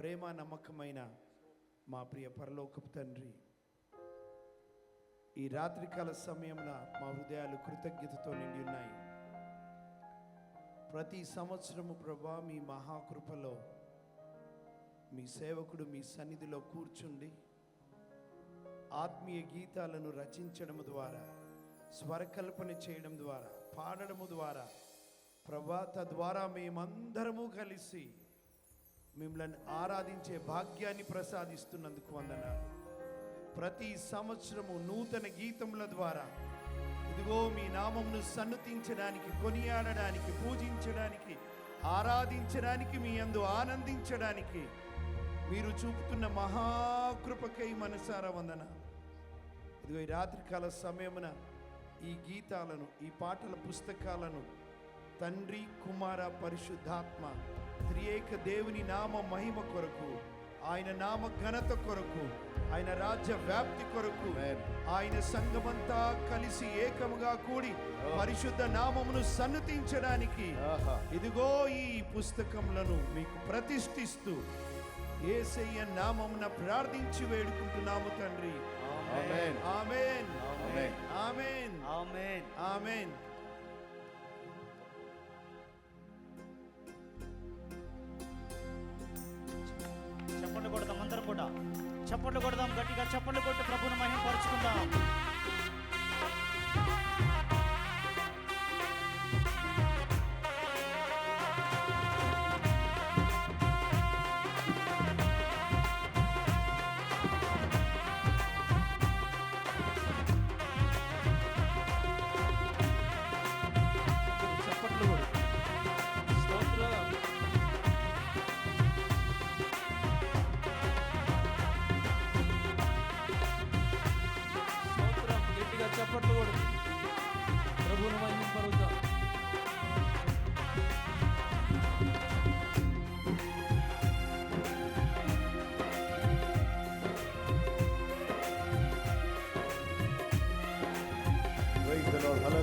ప్రేమ నమ్మకమైన మా ప్రియ పరలోకపు తండ్రి, ఈ రాత్రికాల సమయంలో మా హృదయాలు కృతజ్ఞతతో నిండి ఉన్నాయి. ప్రతి సంవత్సరము ప్రభా మీ మహాకృపలో మీ సేవకుడు మీ సన్నిధిలో కూర్చుండి ఆత్మీయ గీతాలను రచించడం ద్వారా, స్వరకల్పన చేయడం ద్వారా, పాడడము ద్వారా ప్రభా తద్వారా మేమందరము కలిసి మిమ్మల్ని ఆరాధించే భాగ్యాన్ని ప్రసాదిస్తున్నందుకు వందనాలు. ప్రతి సంవత్సరము నూతన గీతముల ద్వారా ఇదిగో మీ నామమును సన్నుతించడానికి, కొనియాడడానికి, పూజించడానికి, ఆరాధించడానికి, మీ యందు ఆనందించడానికి మీరు చూపుతున్న మహాకృపకై మనసారా వందనాలు. ఇదిగో ఈ రాత్రికాల సమయమున ఈ గీతాలను, ఈ పాటల పుస్తకాలను తండ్రి, కుమార, పరిశుద్ధాత్మ త్రియేక దేవుని నామ మహిమ కొరకు, ఆయన నామ ఘనత కొరకు, ఆయన రాజ్య వ్యాప్తి కొరకు, ఆయన సంఘమంతా కలిసి ఏకముగా కూడి పరిశుద్ధ నామమును సన్నుతించడానికి ఇదిగో ఈ పుస్తకములను మీకు ప్రతిష్ఠిస్తూ యేసయ్య నామమున ప్రార్థించి వేడుకుంటున్నాము తండ్రి. ఆమేన్, ఆమేన్, ఆమేన్, ఆమేన్, ఆమేన్. చప్పట్లు కొడదాం, అందరం కూడా చప్పట్లు కొడదాం, గట్టిగా చప్పట్లు కొట్టి ప్రభువును మహిమపరుచుకుందాం. చప్పట్లు కొడు, ప్రభువును మహిమపరుద్దాం. Praise the Lord. Hallelujah.